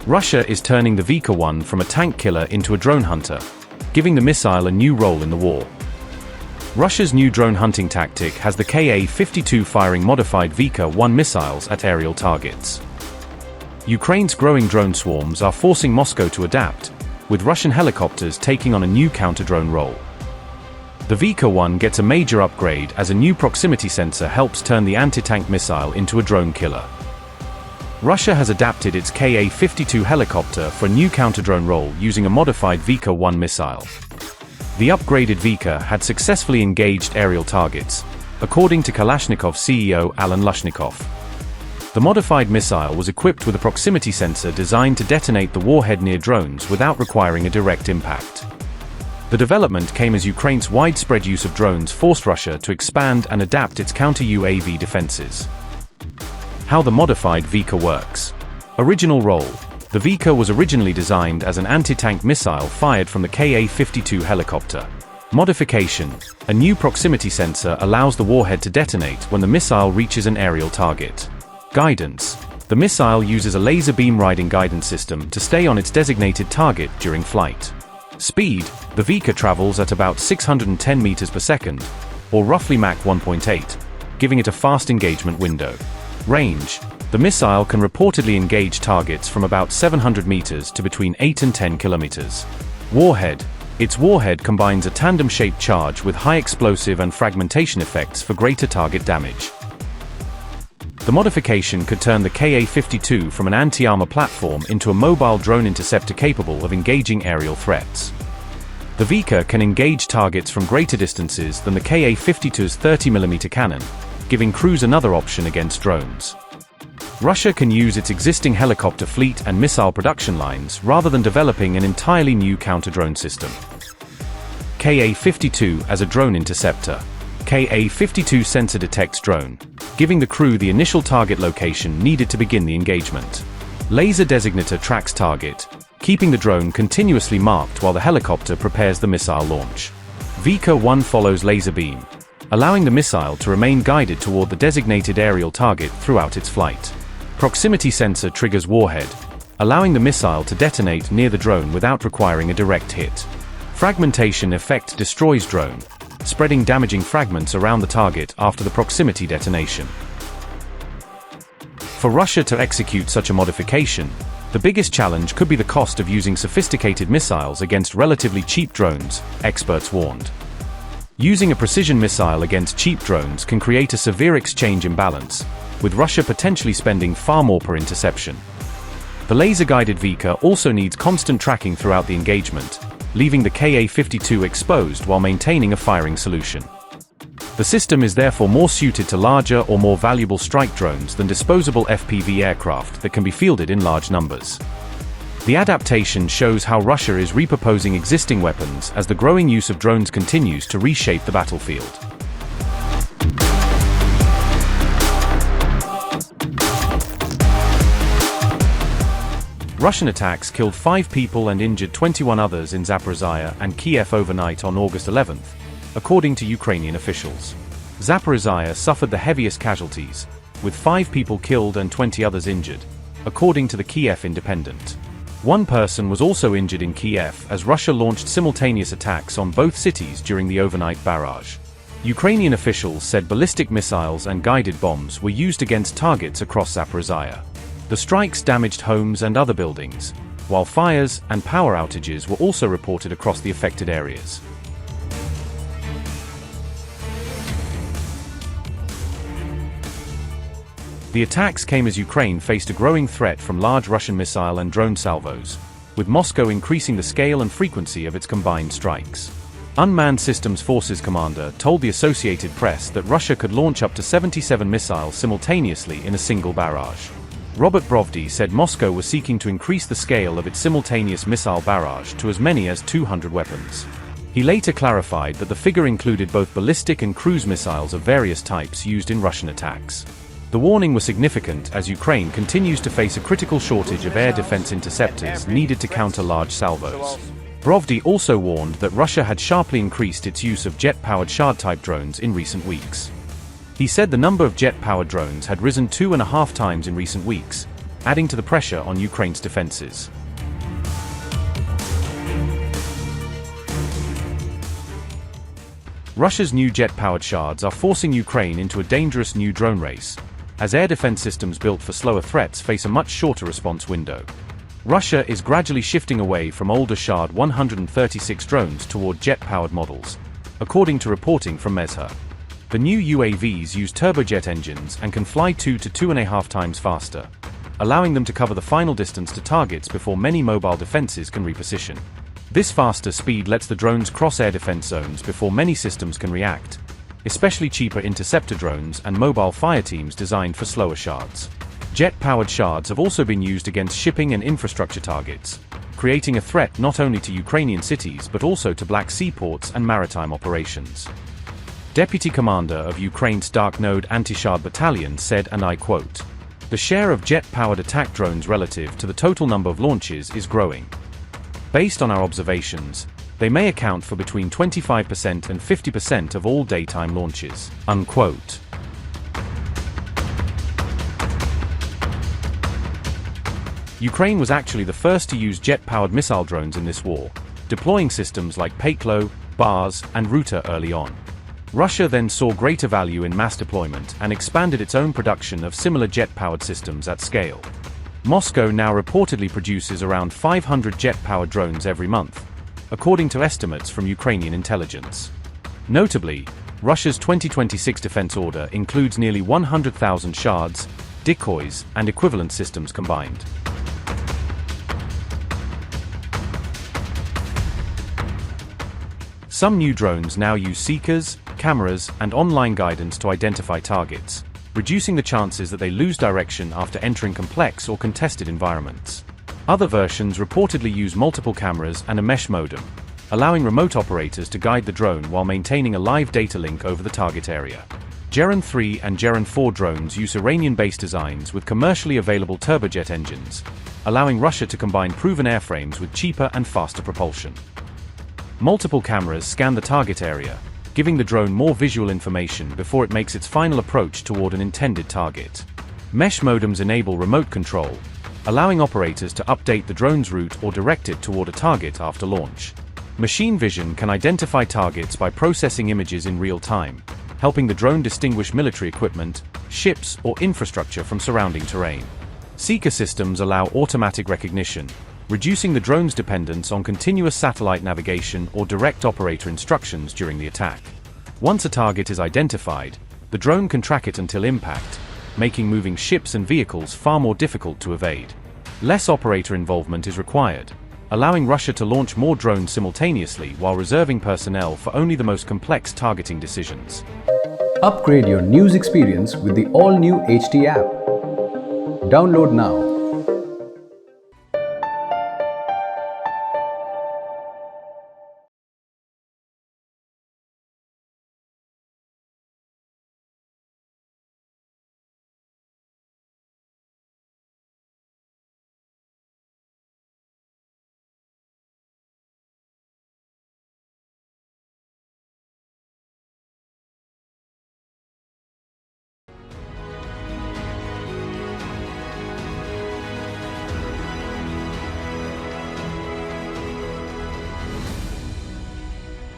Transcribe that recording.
Russia is turning the Vikhr-1 from a tank killer into a drone hunter, giving the missile a new role in the war. Russia's new drone hunting tactic has the Ka-52 firing modified Vikhr-1 missiles at aerial targets. Ukraine's growing drone swarms are forcing Moscow to adapt, with Russian helicopters taking on a new counter-drone role. The Vikhr-1 gets a major upgrade as a new proximity sensor helps turn the anti-tank missile into a drone killer. Russia has adapted its Ka-52 helicopter for a new counter-drone role using a modified Vikhr-1 missile. The upgraded Vikhr had successfully engaged aerial targets, according to Kalashnikov CEO Alan Lushnikov. The modified missile was equipped with a proximity sensor designed to detonate the warhead near drones without requiring a direct impact. The development came as Ukraine's widespread use of drones forced Russia to expand and adapt its counter-UAV defenses. How the modified Vikhr works. Original role. The Vikhr was originally designed as an anti-tank missile fired from the Ka-52 helicopter. Modification. A new proximity sensor allows the warhead to detonate when the missile reaches an aerial target. Guidance. The missile uses a laser beam riding guidance system to stay on its designated target during flight. Speed. The Vikhr travels at about 610 meters per second, or roughly Mach 1.8, giving it a fast engagement window. Range. The missile can reportedly engage targets from about 700 meters to between 8 and 10 kilometers. Warhead. Its warhead combines a tandem-shaped charge with high explosive and fragmentation effects for greater target damage. The modification could turn the Ka-52 from an anti-armor platform into a mobile drone interceptor capable of engaging aerial threats. The Vikhr can engage targets from greater distances than the Ka-52's 30mm cannon, giving crews another option against drones. Russia can use its existing helicopter fleet and missile production lines rather than developing an entirely new counter-drone system. Ka-52 as a drone interceptor. Ka-52 sensor detects drone, giving the crew the initial target location needed to begin the engagement. Laser designator tracks target, keeping the drone continuously marked while the helicopter prepares the missile launch. Vikhr-1 follows laser beam, allowing the missile to remain guided toward the designated aerial target throughout its flight. Proximity sensor triggers warhead, allowing the missile to detonate near the drone without requiring a direct hit. Fragmentation effect destroys drone, spreading damaging fragments around the target after the proximity detonation. For Russia to execute such a modification, the biggest challenge could be the cost of using sophisticated missiles against relatively cheap drones, experts warned. Using a precision missile against cheap drones can create a severe exchange imbalance, with Russia potentially spending far more per interception. The laser-guided Vikhr also needs constant tracking throughout the engagement, leaving the Ka-52 exposed while maintaining a firing solution. The system is therefore more suited to larger or more valuable strike drones than disposable FPV aircraft that can be fielded in large numbers. The adaptation shows how Russia is repurposing existing weapons as the growing use of drones continues to reshape the battlefield. Russian attacks killed 5 people and injured 21 others in Zaporizhzhia and Kiev overnight on August 11th, according to Ukrainian officials. Zaporizhzhia suffered the heaviest casualties, with 5 people killed and 20 others injured, according to the Kiev Independent. One person was also injured in Kiev as Russia launched simultaneous attacks on both cities during the overnight barrage. Ukrainian officials said ballistic missiles and guided bombs were used against targets across Zaporizhzhia. The strikes damaged homes and other buildings, while fires and power outages were also reported across the affected areas. The attacks came as Ukraine faced a growing threat from large Russian missile and drone salvos, with Moscow increasing the scale and frequency of its combined strikes. Unmanned Systems Forces commander told the Associated Press that Russia could launch up to 77 missiles simultaneously in a single barrage. Robert Brovdy said Moscow was seeking to increase the scale of its simultaneous missile barrage to as many as 200 weapons. He later clarified that the figure included both ballistic and cruise missiles of various types used in Russian attacks. The warning was significant as Ukraine continues to face a critical shortage of air defense interceptors needed to counter large salvos. Brovdy also warned that Russia had sharply increased its use of jet-powered Shahd-type drones in recent weeks. He said the number of jet-powered drones had risen 2.5 times in recent weeks, adding to the pressure on Ukraine's defenses. Russia's new jet-powered shards are forcing Ukraine into a dangerous new drone race, as air defense systems built for slower threats face a much shorter response window. Russia is gradually shifting away from older Shard 136 drones toward jet-powered models, according to reporting from Vikhr. The new UAVs use turbojet engines and can fly 2 to 2.5 times faster, allowing them to cover the final distance to targets before many mobile defenses can reposition. This faster speed lets the drones cross air defense zones before many systems can react, especially cheaper interceptor drones and mobile fire teams designed for slower shards. Jet-powered shards have also been used against shipping and infrastructure targets, creating a threat not only to Ukrainian cities but also to Black Sea ports and maritime operations. Deputy Commander of Ukraine's Dark Node Anti-Shard Battalion said, and I quote, "The share of jet-powered attack drones relative to the total number of launches is growing. Based on our observations, they may account for between 25% and 50% of all daytime launches." Unquote. Ukraine was actually the first to use jet-powered missile drones in this war, deploying systems like Peklo, Bars, and Ruta early on. Russia then saw greater value in mass deployment and expanded its own production of similar jet-powered systems at scale. Moscow now reportedly produces around 500 jet-powered drones every month, according to estimates from Ukrainian intelligence. Notably, Russia's 2026 defense order includes nearly 100,000 shards, decoys, and equivalent systems combined. Some new drones now use seekers, cameras, and online guidance to identify targets, reducing the chances that they lose direction after entering complex or contested environments. Other versions reportedly use multiple cameras and a mesh modem, allowing remote operators to guide the drone while maintaining a live data link over the target area. Geran 3 and Geran 4 drones use Iranian-based designs with commercially available turbojet engines, allowing Russia to combine proven airframes with cheaper and faster propulsion. Multiple cameras scan the target area, giving the drone more visual information before it makes its final approach toward an intended target. Mesh modems enable remote control, allowing operators to update the drone's route or direct it toward a target after launch. Machine vision can identify targets by processing images in real time, helping the drone distinguish military equipment, ships, or infrastructure from surrounding terrain. Seeker systems allow automatic recognition, reducing the drone's dependence on continuous satellite navigation or direct operator instructions during the attack. Once a target is identified, the drone can track it until impact, making moving ships and vehicles far more difficult to evade. Less operator involvement is required, allowing Russia to launch more drones simultaneously while reserving personnel for only the most complex targeting decisions. Upgrade your news experience with the all-new HT app. Download now.